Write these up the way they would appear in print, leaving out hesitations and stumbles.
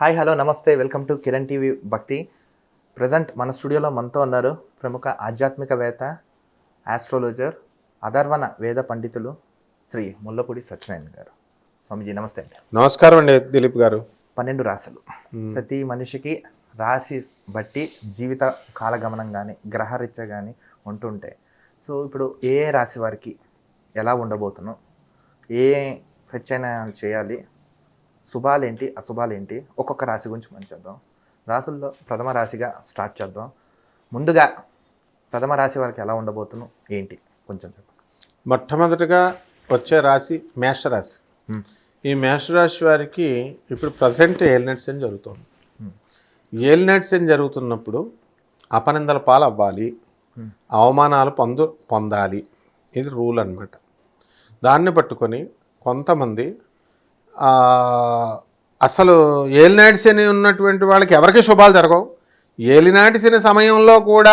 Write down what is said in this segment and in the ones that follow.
Hi hello నమస్తే welcome to Kiran TV భక్తి. Present మన స్టూడియోలో మనతో ఉన్నారు ప్రముఖ ఆధ్యాత్మికవేత్త, ఆస్ట్రాలజర్, అధర్వణ వేద పండితులు శ్రీ ముల్లపూడి సత్యనారాయణ గారు. స్వామిజీ నమస్తే అండి. నమస్కారం అండి దిలీప్ గారు. 12 రాశులు, ప్రతి మనిషికి రాశి బట్టి జీవిత కాలగమనం కానీ గ్రహరీత్యా కానీ ఉంటుంటాయి. సో ఇప్పుడు ఏ రాశి వారికి ఎలా ఉండబోతున్నాం, ఏ ప్రత్యామ్నాయాలు చేయాలి, శుభాలేంటి అశుభాలేంటి, ఒక్కొక్క రాశి గురించి మనం చేద్దాం. రాశుల్లో ప్రథమ రాశిగా స్టార్ట్ చేద్దాం. ముందుగా ప్రథమ రాశి వారికి ఎలా ఉండబోతున్నాం ఏంటి కొంచెం చెప్పండి. మొట్టమొదటిగా వచ్చే రాశి మేషరాశి. ఈ మేషరాశి వారికి ఇప్పుడు ప్రజెంట్ ఏలినట్స్ అని జరుగుతుంది. ఏలినట్స్ అని జరుగుతున్నప్పుడు అపనిందల పాలు అవ్వాలి, అవమానాలు పొందాలి. ఇది రూల్ అన్నమాట. దాన్ని పట్టుకొని కొంతమంది అసలు ఏలినాటి శని ఉన్నటువంటి వాళ్ళకి ఎవరికి శుభాలు జరగవు. ఏలినాటి శని సమయంలో కూడా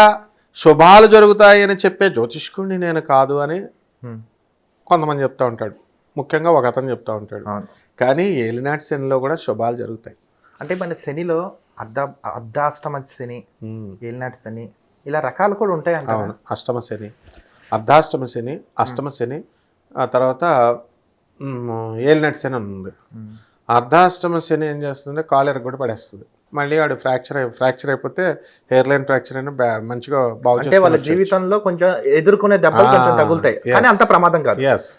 శుభాలు జరుగుతాయని చెప్పే జ్యోతిష్కుడిని నేను కాదు అని కొంతమంది చెప్తూ ఉంటాడు. ముఖ్యంగా ఒక అతను చెప్తూ ఉంటాడు. కానీ ఏలినాటి శనిలో కూడా శుభాలు జరుగుతాయి. అంటే మన శనిలో అర్ధాష్టమ శని, ఏలినాటి శని, ఇలా రకాలు కూడా ఉంటాయి అంట. అవును, అష్టమ శని, అర్ధాష్టమ శని, అష్టమ శని, ఆ తర్వాత ఏలినాటి శని ఉంది. అర్ధాష్టమ శని ఏం చేస్తుంది, కాలు ఎరగొట్టి పడేస్తుంది. మళ్ళీ వాడు ఫ్రాక్చర్ అయిపోతే హెయిర్ లైన్ ఫ్రాక్చర్ అయినా మంచిగా బాగు వాళ్ళ జీవితంలో కొంచెం ఎదుర్కొనే దెబ్బలు కొంచెం తగులుతాయి, కానీ అంత ప్రమాదం కాదు. ఎస్,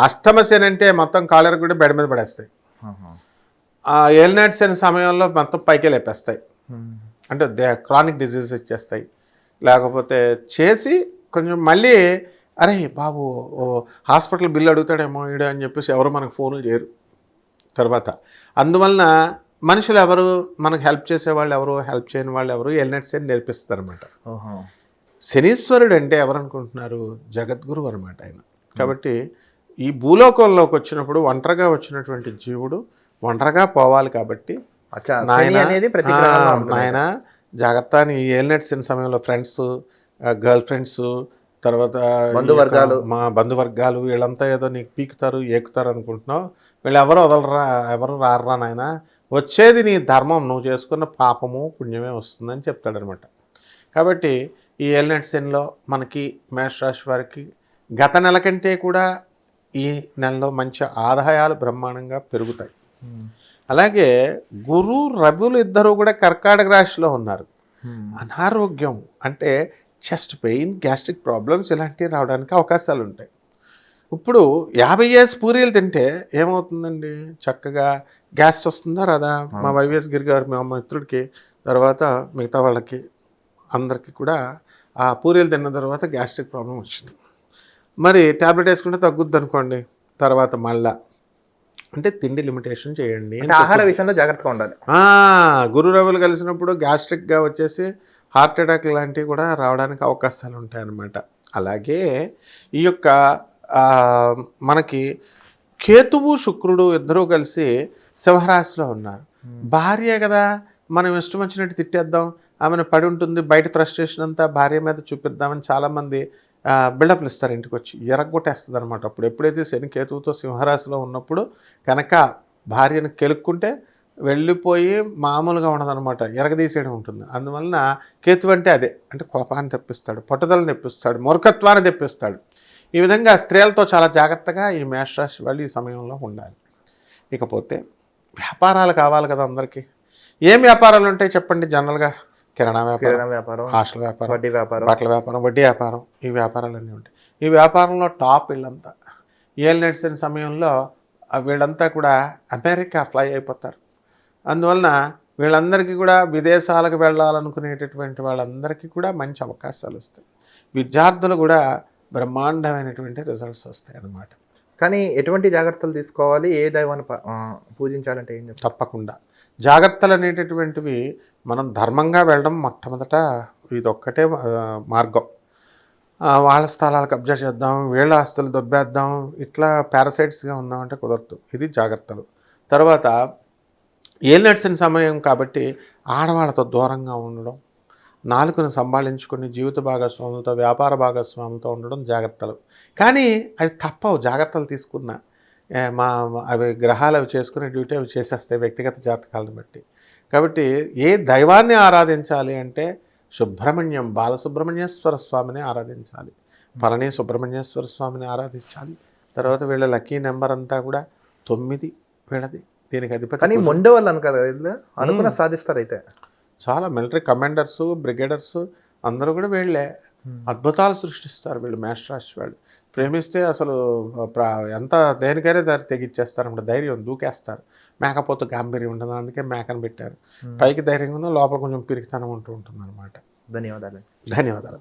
అష్టమ శని అంటే మొత్తం కాలు ఎరగొట్టి బెడ్ మీద పడేస్తాయి. ఆ ఏలినాటి శని సమయంలో మొత్తం పైకే లేపేస్తాయి. అంటే క్రానిక్ డిజీజ్ ఇచ్చేస్తాయి. లేకపోతే చేసి కొంచెం మళ్ళీ అరే బాబు హాస్పిటల్ బిల్లు అడుగుతాడేమో ఈడు అని చెప్పేసి ఎవరు మనకు ఫోన్లు చేయరు తర్వాత. అందువలన మనుషులు ఎవరు మనకు హెల్ప్ చేసేవాళ్ళు ఎవరు, హెల్ప్ చేయని వాళ్ళు ఎవరు, ఏలినాటి శని నేర్పిస్తారు అనమాట. శనీశ్వరుడు అంటే ఎవరు అనుకుంటున్నారు, జగద్గురు అనమాట ఆయన. కాబట్టి ఈ భూలోకంలోకి వచ్చినప్పుడు ఒంటరిగా వచ్చినటువంటి జీవుడు ఒంటరిగా పోవాలి. కాబట్టి ఆయన జాగ్రత్త అని ఈ ఏలినాటి శని సమయంలో ఫ్రెండ్స్, గర్ల్ ఫ్రెండ్స్, తర్వాత మా బంధువర్గాలు వీళ్ళంతా ఏదో నీకు పీకుతారు ఏకుతారు అనుకుంటున్నావు. వీళ్ళు ఎవరు వదలరా, ఎవరు రారా నాయన, వచ్చేది నీ ధర్మం, నువ్వు చేసుకున్న పాపము పుణ్యమే వస్తుందని చెప్తాడనమాట. కాబట్టి ఈ ఏలినాటి శనిలో మనకి మేషరాశి వారికి గత నెల కంటే కూడా ఈ నెలలో మంచి ఆదాయాలు బ్రహ్మాండంగా పెరుగుతాయి. అలాగే గురు రవులు ఇద్దరు కూడా కర్కాటక రాశిలో ఉన్నారు. అనారోగ్యం అంటే చెస్ట్ పెయిన్, గ్యాస్ట్రిక్ ప్రాబ్లమ్స్ ఇలాంటివి రావడానికి అవకాశాలు ఉంటాయి. ఇప్పుడు 50 years పూరీలు తింటే ఏమవుతుందండి, చక్కగా గ్యాస్ వస్తుందా రాదా. మా వైవిఎస్ గిరి గారు మా మిత్రుడికి, తర్వాత మిగతా వాళ్ళకి అందరికీ కూడా ఆ పూరీలు తిన్న తర్వాత గ్యాస్ట్రిక్ ప్రాబ్లం వచ్చింది. మరి ట్యాబ్లెట్ వేసుకుంటే తగ్గుద్ది అనుకోండి. తర్వాత మళ్ళా అంటే తిండి లిమిటేషన్ చేయండి, ఆహార విషయంలో జాగ్రత్తగా ఉండాలి. గురు రవులు కలిసినప్పుడు గ్యాస్ట్రిక్గా వచ్చేసి హార్ట్ అటాక్ లాంటివి కూడా రావడానికి అవకాశాలు ఉంటాయన్నమాట. అలాగే ఈ యొక్క మనకి కేతువు శుక్రుడు ఇద్దరూ కలిసి సింహరాశిలో ఉన్నారు. భార్య కదా, మనం ఇష్టం వచ్చినట్టు తిట్టేద్దాం, ఆమెను పడి ఉంటుంది, బయట ఫ్రస్ట్రేషన్ అంతా భార్య మీద చూపిద్దామని చాలామంది బిల్డప్లు ఇస్తారు, ఇంటికి వచ్చి ఎరగొట్టేస్తుంది అనమాట. అప్పుడు ఎప్పుడైతే శని కేతువుతో సింహరాశిలో ఉన్నప్పుడు కనుక భార్యను కెలుక్కుంటే వెళ్ళిపోయి మామూలుగా ఉండదన్నమాట, ఎరగదీసేయడం ఉంటుంది. అందువలన కేతు అంటే అదే, అంటే కోపాన్ని తెప్పిస్తాడు, పట్టుదలను తెప్పిస్తాడు, మూర్ఖత్వాన్ని తెప్పిస్తాడు. ఈ విధంగా స్త్రీలతో చాలా జాగ్రత్తగా ఈ మేషరాశి వాళ్ళు ఈ సమయంలో ఉండాలి. ఇకపోతే వ్యాపారాలు కావాలి కదా అందరికీ. ఏం వ్యాపారాలు ఉంటాయి చెప్పండి జనరల్గా? కిరాణా వ్యాపారం, హాస్టల్ వ్యాపారం, వడ్డీ వ్యాపారం, బట్టల వ్యాపారం, వడ్డీ వ్యాపారం, ఈ వ్యాపారాలన్నీ ఉంటాయి. ఈ వ్యాపారంలో టాప్ వీళ్ళంతా ఏలినాటి శని సమయంలో వీళ్ళంతా కూడా అమెరికా ఫ్లై అయిపోతారు. అందువలన వీళ్ళందరికీ కూడా విదేశాలకు వెళ్ళాలనుకునేటటువంటి వాళ్ళందరికీ కూడా మంచి అవకాశాలు వస్తాయి. విద్యార్థులు కూడా బ్రహ్మాండమైనటువంటి రిజల్ట్స్ వస్తాయి అన్నమాట. కానీ ఎటువంటి జాగ్రత్తలు తీసుకోవాలి, ఏ దైవాన్ని పూజించాలంటే ఏం చెప్తారు? తప్పకుండా జాగ్రత్తలు అనేటటువంటివి మనం ధర్మంగా వెళ్ళడం మొట్టమొదట ఇదొక్కటే మార్గం. వాళ్ళ స్థలాలు కబ్జా చేద్దాం, వీళ్ళ ఆస్తులు దొబ్బేద్దాం, ఇట్లా పారాసైట్స్గా ఉన్నామంటే కుదరదు. ఇది జాగ్రత్తలు. తర్వాత ఏలినాటి శని సమయం కాబట్టి ఆడవాళ్ళతో దూరంగా ఉండడం, నాలుకను సంభాళించుకొని జీవిత భాగస్వాములతో, వ్యాపార భాగస్వాములతో ఉండడం జాగ్రత్తలు. కానీ అవి తప్పవు జాగ్రత్తలు తీసుకున్నా. అవి గ్రహాలు అవి చేసుకునే డ్యూటీ అవి చేసేస్తాయి వ్యక్తిగత జాతకాలను బట్టి. కాబట్టి ఏ దైవాన్ని ఆరాధించాలి అంటే సుబ్రహ్మణ్యం, బాలసుబ్రహ్మణ్యేశ్వర స్వామిని ఆరాధించాలి, పళని సుబ్రహ్మణ్యేశ్వర స్వామిని ఆరాధించాలి. తర్వాత వీళ్ళ లక్కీ నెంబర్ అంతా కూడా 9 వీళ్ళది. దీనికి అధిపతి కానీ మొండే వాళ్ళు అనుకోదు కదా వీళ్ళు, అనుకున్న సాధిస్తారు అయితే. చాలా మిలిటరీ కమాండర్స్, బ్రిగేడర్స్ అందరూ కూడా వీళ్ళే. అద్భుతాలు సృష్టిస్తారు వీళ్ళు మేష రాశి వాళ్ళు. ప్రేమిస్తే అసలు ఎంత దేనికైనా దారి తెగిచ్చేస్తారు అన్నమాట. ధైర్యం దూకేస్తారు. మేకపోతే గాంభీర్యం ఉంటుంది, అందుకే మేకను పెట్టారు. పైకి ధైర్యంగా ఉన్న లోపల కొంచెం పిరికితనం ఉంటూ ఉంటుంది అనమాట. ధన్యవాదాలు. ధన్యవాదాలు.